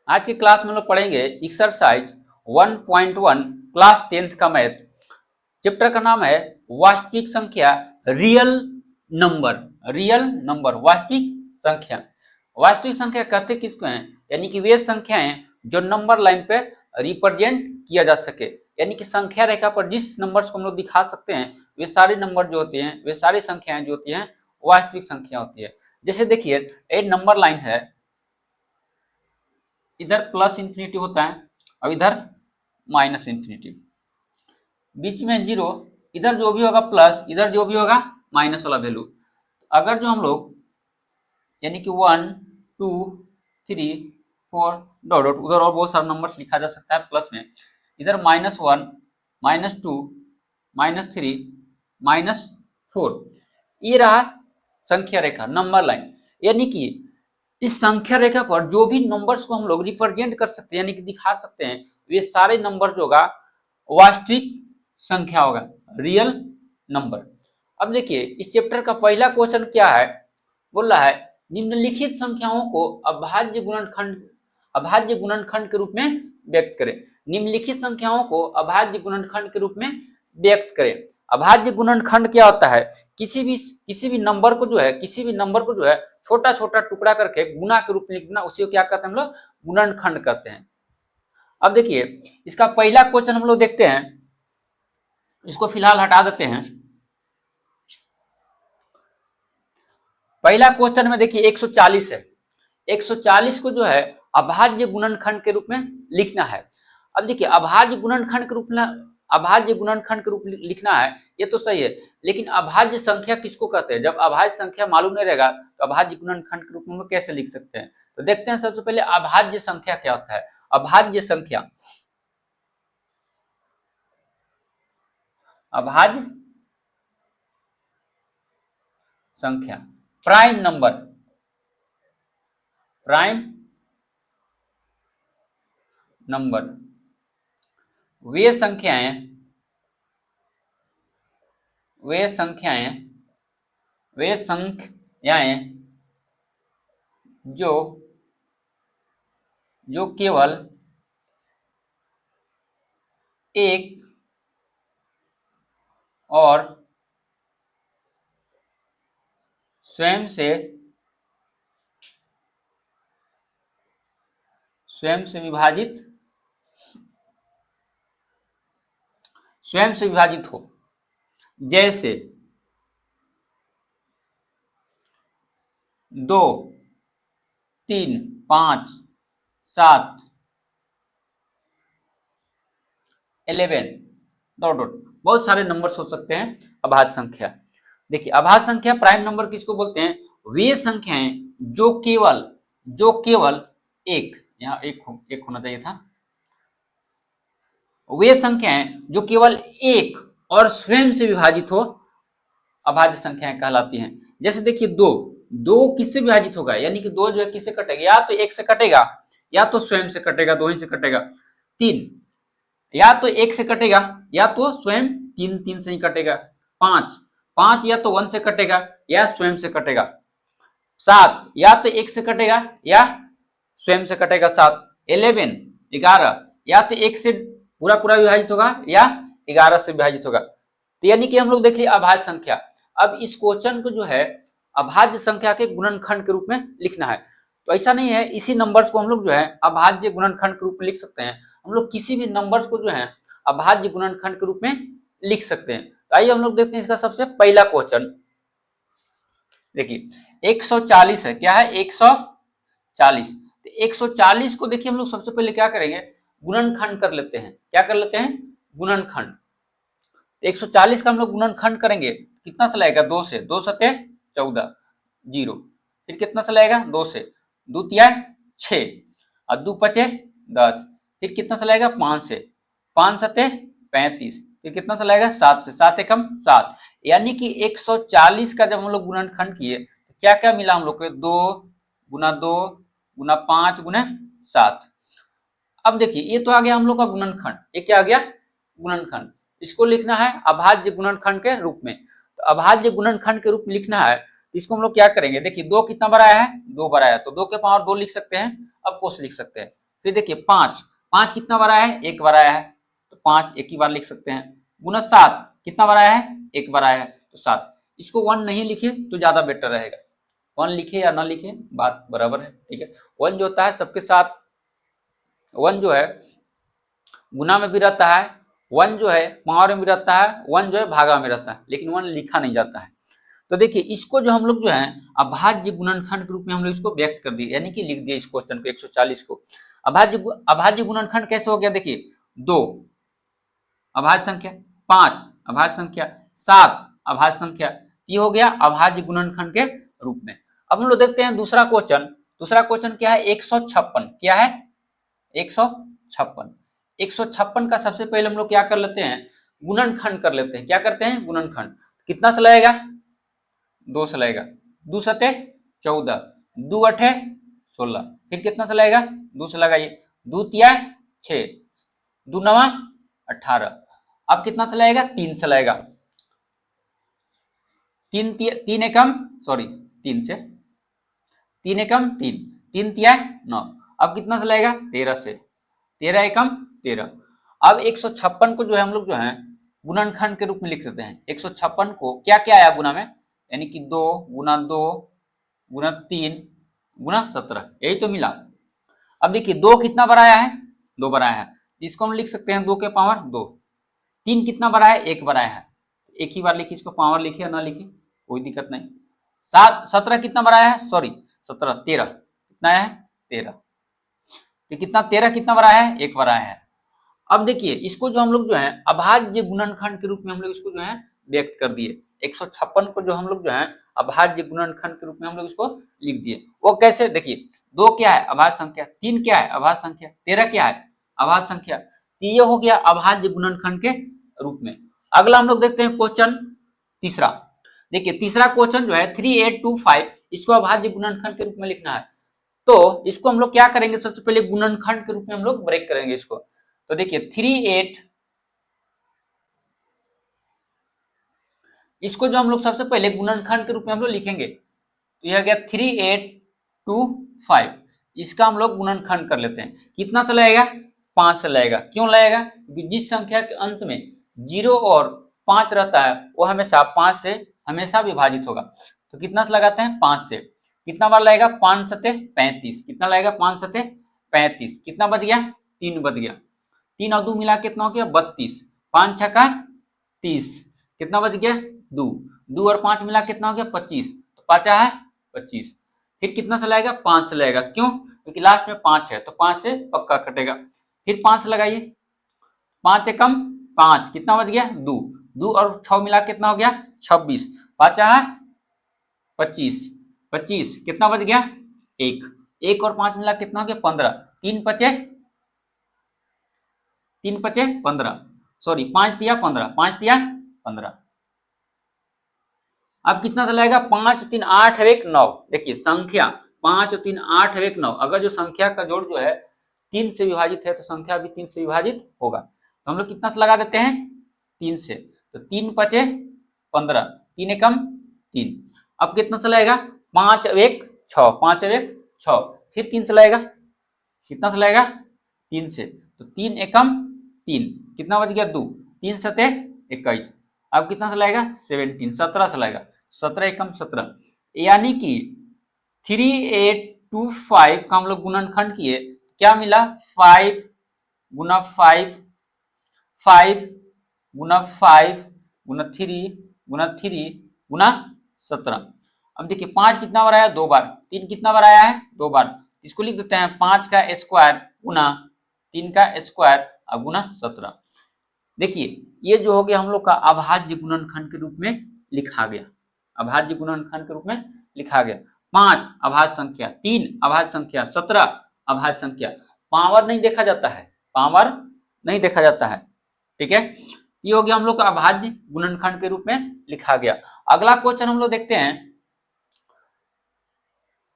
आज की क्लास में हम लोग पढ़ेंगे एक्सरसाइज 1.1 क्लास 10th का मैथ। चैप्टर का नाम है वास्तविक संख्या रियल नंबर। रियल नंबर वास्तविक संख्या। वास्तविक संख्या कहते किसको हैं? यानी कि वे संख्याएं जो नंबर लाइन पे रिप्रेजेंट किया जा सके, यानी कि संख्या रेखा पर जिस नंबर्स को हम लोग दिखा सकते हैं वे सारे नंबर जो होते हैं, वे सारी संख्याएं जो होती हैं वास्तविक संख्या होती है। जैसे देखिए एक नंबर लाइन है, इधर प्लस इंफिनिटी होता है और इधर माइनस इंफिनिटी, बीच में जीरो, इधर जो भी होगा प्लस, इधर जो भी होगा माइनस वाला वैल्यू। अगर जो हम लोग यानी कि 1 2 3 4 डॉट डॉट, उधर और बहुत सारे नंबर्स लिखा जा सकता है प्लस में, इधर -1 -2 -3 -4, ये रहा संख्या रेखा नंबर लाइन। यानी कि इस संख्या रेखा पर जो भी नंबर्स को हम लोग रिप्रेजेंट कर सकते हैं यानी कि दिखा सकते हैं, वे सारे नंबर जो होगा वास्तविक संख्या होगा, रियल नंबर। अब देखिए इस चैप्टर का पहला क्वेश्चन क्या है, बोल रहा है निम्नलिखित संख्याओं को अभाज्य गुणनखंड के रूप में व्यक्त करें। निम्नलिखित संख्याओं को अभाज्य गुणनखंड के रूप में व्यक्त करें। अभाज्य गुणनखंड क्या होता है? किसी भी नंबर को जो है छोटा छोटा टुकड़ा करके गुना के रूप में लिखना, उसी को क्या कहते हैं हम लोग? गुणनखंड कहते हैं। अब देखिए इसका पहला क्वेश्चन हम लोग देखते हैं, इसको फिलहाल हटा देते हैं। पहला क्वेश्चन में देखिए 140 है, 140 को जो है अभाज्य गुणनखंड के रूप में लिखना है। अब देखिए अभाज्य गुणनखंड के रूप लिखना है, ये तो सही है, लेकिन अभाज्य संख्या किसको कहते हैं? जब अभाज्य संख्या मालूम नहीं रहेगा तो अभाज्य गुणनखंड के रूप में हम लोग कैसे लिख सकते हैं? तो देखते हैं सबसे पहले अभाज्य संख्या क्या होता है। अभाज्य संख्या, अभाज्य संख्या, प्राइम नंबर, प्राइम नंबर, वे संख्याएं जो केवल एक और स्वयं से विभाजित हो, जैसे 2 3 5 7 11 डॉट डॉट, बहुत सारे नंबर्स हो सकते हैं अभाज्य संख्या। देखिए अभाज्य संख्या प्राइम नंबर किसको बोलते हैं? वे संख्याएं जो केवल एक, यहाँ एक होना चाहिए था, वे संख्याएं जो केवल एक और स्वयं से विभाजित हो अभाज्य संख्याएं कहलाती हैं। जैसे देखिए दो किससे विभाजित होगा? यानी कि दो जो है किससे कटेगा? या तो एक से कटेगा या तो स्वयं से कटेगा, दो ही से कटेगा। 3 या तो एक से कटेगा या तो स्वयं तीन से ही कटेगा। 5 या तो 1 से कटेगा या स्वयं से कटेगा। 7 या तो एक से कटेगा या स्वयं से कटेगा। 7 11 या तो एक से पूरा पूरा विभाजित होगा या 11 से विभाजित होगा। तो यानी कि हम लोग देख लिए अभाज्य संख्या। अब इस क्वेश्चन को जो है अभाज्य संख्या के गुणनखंड के रूप में लिखना है। तो ऐसा नहीं है, इसी नंबर्स को हम लोग जो है अभाज्य गुणनखंड के रूप में लिख सकते हैं। हम लोग किसी भी नंबर्स को जो है अभाज्य गुणनखंड के रूप में लिख सकते हैं। तो आइए हम लोग देखते हैं इसका सबसे पहला क्वेश्चन। देखिए 140 है, क्या है? 140। तो 140 को देखिए हम लोग सबसे पहले क्या करेंगे? गुणनखंड कर लेते हैं। क्या कर लेते हैं? गुणनखंड। 140 का हम लोग गुणनखंड करेंगे, कितना से लगेगा? 2 से, 2 सते 14 जीरो, फिर कितना से लगेगा? 2 से, 2 तिया 6 और 2 पचे 10, फिर कितना से लगेगा? 5 से, 5 सते 35, फिर कितना से लगेगा? 7 से, 7 एकम 7। यानी कि 140 का जब हम लोग गुणनखंड किए तो क्या क्या मिला हम लोग को? 2 गुना 5 गुना 7। अब देखिए ये तो आ गया हम लोग का गुणनखंड। ये क्या आ गया? गुणनखंड। इसको लिखना है अभाज्य गुणनखंड के रूप में। तो अभाज्य गुणनखंड के रूप में लिखना है, इसको हम लोग क्या करेंगे? देखिए 2 कितना बार आया है? 2 बार आया, तो 2 के पावर 2 लिख सकते हैं, अब कोस लिख सकते हैं। फिर देखिए 5, 5 कितना बार आया है, एक बार आया है, तो 5 एक ही बार लिख सकते हैं। गुना 7 कितना बार आया है, एक बार आया है, तो 7। इसको 1 नहीं लिखे तो ज्यादा बेटर रहेगा, 1 लिखे या ना लिखे बात बराबर है, ठीक है। 1 जो होता है सबके साथ, 1 जो है गुना में भी रहता है, 1 जो है पावर में भी रहता है, 1 जो है भागा में रहता है, लेकिन 1 लिखा नहीं जाता है। तो देखिए इसको जो हम लोग जो है अभाज्य गुणनखंड के रूप में हम लोग इसको व्यक्त कर दिए, यानी कि लिख दिए इस क्वेश्चन को 140 को। अभाज्य गुणनखंड कैसे हो गया, देखिए 2 अभाज्य संख्या, 5 अभाज्य संख्या, 7 अभाज्य संख्या, ये हो गया अभाज्य गुणनखंड के रूप में। अब हम लोग देखते हैं दूसरा क्वेश्चन। दूसरा क्वेश्चन क्या है, 156, क्या है 156। 156 का सबसे पहले हम लोग क्या कर लेते हैं, गुणनखंड कर लेते हैं। क्या करते हैं, गुणनखंड। कितना से लगेगा, 2 से लगेगा, 2 सते 14, 2 अठे 16, फिर कितना से लगेगा, 2 से लगाइए, 2 तिया 6, 2 नवा 18, अब कितना से लगेगा, 3 से लगेगा, 3 एकम सॉरी 3 से, 3 एकम 3, 3 तिया 9, अब कितना से लगेगा, 13 से, 13 एकम 13। अब 156 को जो है हम लोग जो है गुणनखंड के रूप में लिख देते हैं। 156 को क्या क्या आया गुना में, यानी कि 2 गुना 2 गुना 3 गुना 17, यही तो मिला। अब देखिए 2 कितना बार आया है, 2 बार आया है, इसको हम लिख सकते हैं 2 के पावर 2। 3 कितना बार आया है, 1 बार आया है, एक ही बार लिखिए, इसको पावर लिखिए या ना लिखिए कोई दिक्कत नहीं। 17 कितना बार आया है, सॉरी 17 13 कितना आया है, 13, तो कितना 13 कितना बार आया है, एक बार आया है। अब देखिए इसको जो हम लोग जो है अभाज्य गुणनखंड के रूप में हम लोग इसको जो है व्यक्त कर दिए। 156 को जो हम लोग जो है अभाज्य गुणनखंड के रूप में हम लोग इसको लिख दिए। वो कैसे, देखिए 2 क्या है, अभाज्य संख्या, 3 क्या है, अभाज्य संख्या, 13 क्या है, अभाज्य संख्या, तो ये हो गया अभाज्य गुणनखंड के रूप में। अगला हम लोग देखते हैं क्वेश्चन तीसरा। देखिए तीसरा क्वेश्चन जो है 3825, इसको अभाज्य गुणनखंड के रूप में लिखना है। तो इसको हम लोग क्या करेंगे, सबसे पहले गुणनखंड के रूप में हम लोग ब्रेक करेंगे इसको। तो देखिए 38, इसको जो हम लोग सबसे पहले गुणनखंड के रूप में हम लोग लिखेंगे, तो यह गया 3825, इसका हम लोग गुणनखंड कर लेते हैं। कितना से लगेगा, 5 से लगेगा। क्यों लगेगा, क्योंकि जिस संख्या के अंत में 0 और 5 रहता है वो हमेशा 5 से हमेशा विभाजित होगा। तो कितना से लगाते हैं, 5 से। कितना बार लगेगा, 5 सते 35, कितना लगेगा, 5 सते 35, कितना बच गया, 3 बच गया, 3 और 2 मिला कितना हो गया, 32, 5 छक्का 30, कितना बच गया, 2, 2 और 5 मिला कितना हो गया, 25, तो 5 है 25। फिर कितना से लगेगा, 5 से लगेगा, क्यों, क्योंकि लास्ट में 5 है तो 5 से पक्का कटेगा। फिर 5 से लगाइए, 5 एकम 5, कितना बच गया, 2, 2 और 6 मिला कितना हो गया, 26, 5 है 25, 25 कितना बच गया, 1, 1 और 5 मिला कितना हो गया, 15, 3 पचे 3 पचे 15, सॉरी 5 तिया 15, 5 तिया 15। अब कितना से लगेगा, 5 3 8 1 9, देखिए संख्या 5 3 8 1 9, अगर जो संख्या का जोड़ जो है 3 से विभाजित है तो संख्या भी 3 से विभाजित होगा। तो हम लोग कितना से लगा देते हैं, 3 से, तो 3 पचे 15, 3 एकम 3, अब कितना से लगेगा, 5 1 6, 5 1 6, फिर 3 से लगेगा, कितना से लगेगा, 3 से, तो 3 एकम 3, कितना बच गया, 2, 3 सते 21, अब कितना से लगेगा, 17, 17 से लगेगा, 17 एकम 17, यानी कि 3825 का हम लोग गुणनखंड किए, क्या मिला, 5 गुना 5, 5 गुना 5 गुना 3 गुना 3 गुना 17। अब देखिए 5 कितना बार आया, 2 बार, 3 कितना बार आया है, 2 बार, इसको लिख देते हैं 5 का स्क्वायर गुना 3 का स्क्वायर और गुना 17। देखिए ये जो हो गया हम लोग का अभाज्य गुणनखंड के रूप में लिखा गया, अभाज्य गुणनखंड के रूप में लिखा गया। 5 अभाज्य संख्या, 3 अभाज्य संख्या, 17 अभाज्य संख्या, पावर नहीं देखा जाता है, पावर नहीं देखा जाता है, ठीक है। ये हो गया हम लोग का अभाज्य गुणनखंड के रूप में लिखा गया। अगला क्वेश्चन हम लोग देखते हैं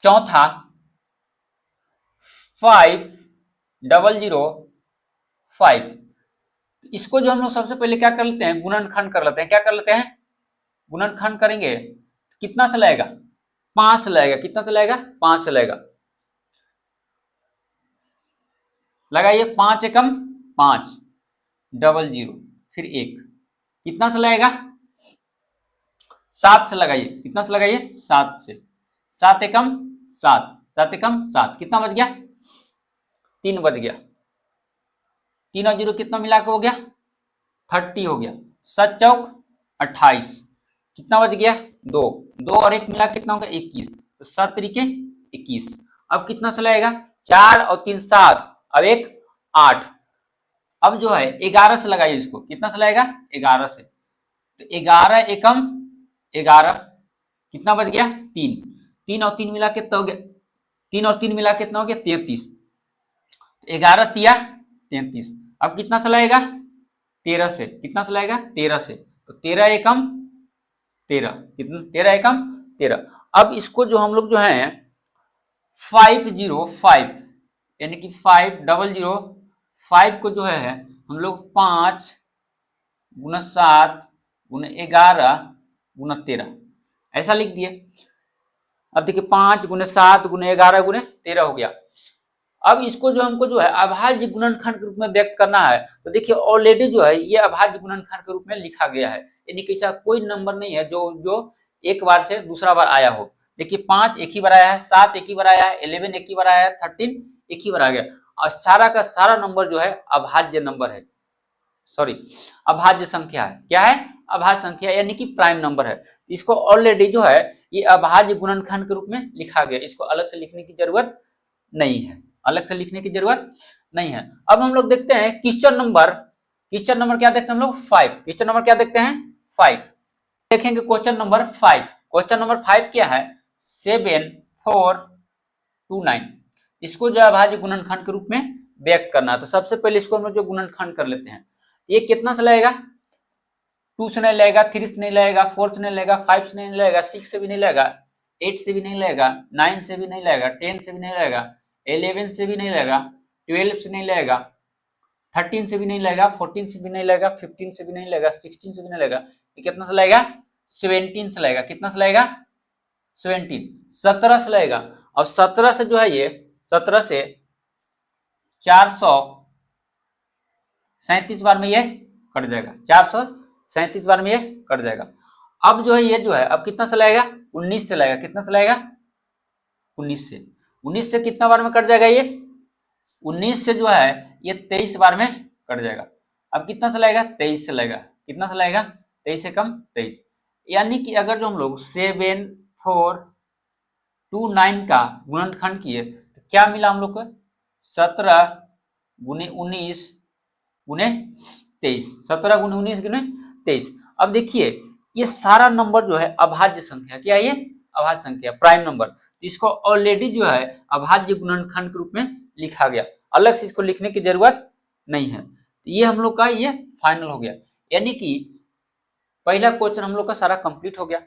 चौथा, 5005, इसको जो हम लोग सबसे पहले क्या कर लेते हैं, गुणनखंड कर लेते हैं। क्या कर लेते हैं, गुणनखंड करेंगे, कितना से लगेगा, 5 से लगेगा, कितना से लगेगा, 5 से लगेगा। लगाइए 5 एकम 5, डबल जीरो, फिर 1, कितना से लगाएगा 7 से लगाइए, कितना से लगाइए 7 से, 7 एकम 7, 7 एकम 7, कितना बच गया 3 बच गया, 3 और 0 कितना मिला के हो गया 30 हो गया, 7 चौक 28, कितना बच गया 2, 2 और 1 मिला कितना हो गया 21, तो 7 तरीके 21। अब कितना से लगाएगा 4 और 3 7, अब 1 8, अब जो है 11 से लगाइए इसको, कितना से लगाएगा 11 से, तो 11 एकम 11, कितना बच गया 3, 3 और 3 मिला कितना हो गया, 3 और 3 मिला कितना हो गया 33, 11 तिया 33, अब कितना से लगाएगा 13 से, कितना से लगाएगा 13 से, तो 13 एकम 13, कितना 13 एकम 13। अब इसको जो हम लोग जो है 505 यानी कि 500 को जो है हम लोग 5 गुना 7 गुना 11 गुना 13 ऐसा लिख दिए। अब देखिए 5 गुने 7 गुने 11 गुने 13 हो गया। अब इसको जो हमको जो है अभाज्य गुणनखंड के रूप में व्यक्त करना है, तो देखिए ऑलरेडी जो है ये अभाज्य गुणनखंड के रूप में लिखा गया है, यानी कि ऐसा कोई नंबर नहीं है जो एक बार से दूसरा बार आया हो। देखिए 5 एक ही बार आया है, 7 एक ही बार आया है, 11 एक ही बार आया है, 13 एक ही बार आ गया, और सारा का सारा नंबर जो है अभाज्य नंबर है, सॉरी अभाज्य संख्या है। क्या है अभाज्य संख्या, यानी कि प्राइम नंबर है। इसको ऑलरेडी जो है ये अभाज्य गुणनखंड के रूप में लिखा गया, इसको अलग से लिखने की जरूरत नहीं है, अलग से लिखने की जरूरत नहीं है। अब हम लोग देखते हैं क्वेश्चन नंबर क्या देखते हैं हम लोग 5, क्वेश्चन नंबर क्या देखते हैं 5, देखेंगे क्वेश्चन नंबर 5। क्वेश्चन नंबर 5 क्या है 7429, इसको जो अभाज्य गुणनखंड के रूप में व्यक्त करना है। तो सबसे पहले इसको हम लोग जो गुणनखंड कर लेते हैं, ये कितना से लगेगा 2 से नहीं लगेगा, 3 से नहीं लगेगा, 4 से नहीं लगेगा, 5 से नहीं लगेगा, 6 से भी नहीं लगेगा, 8 से भी नहीं लगेगा, 9 से भी नहीं लगेगा, 10 से भी नहीं लगेगा, 11 से भी नहीं लगेगा, 12 से नहीं लगेगा, 13 से भी नहीं लगेगा, 14 से भी नहीं लगेगा, 15 से भी नहीं लगेगा, 16 से भी नहीं लगेगा, ये कितना से लगेगा 17 से लगेगा, कितना से लगेगा 17, 17 से लगेगा। और 17 से जो है ये 17 से 437 बार में ये कट जाएगा, 437 बार में ये कट जाएगा। अब जो है ये जो है अब कितना से लगेगा 19 से लगेगा, कितना से लगेगा 19 से, 19 से कितना बार में कट जाएगा ये 19 से जो है ये 23 बार में कट जाएगा। अब कितना से लगेगा 23 से लगेगा, कितना से लगेगा 23 से कम 23, यानी कि अगर जो हम लोग 7429 का गुणनखंड किए तो क्या मिला हम लोग को 17 गुने 19 गुने 23, 17 गुने 19 गुने 23। अब देखिए ये सारा नंबर जो है अभाज्य संख्या, क्या है ये अभाज्य संख्या प्राइम नंबर, इसको ऑलरेडी जो है अभाज्य गुणनखंड के रूप में लिखा गया, अलग से इसको लिखने की जरूरत नहीं है। तो ये हम लोग का ये फाइनल हो गया, यानी कि पहला क्वेश्चन हम लोग का सारा कंप्लीट हो गया।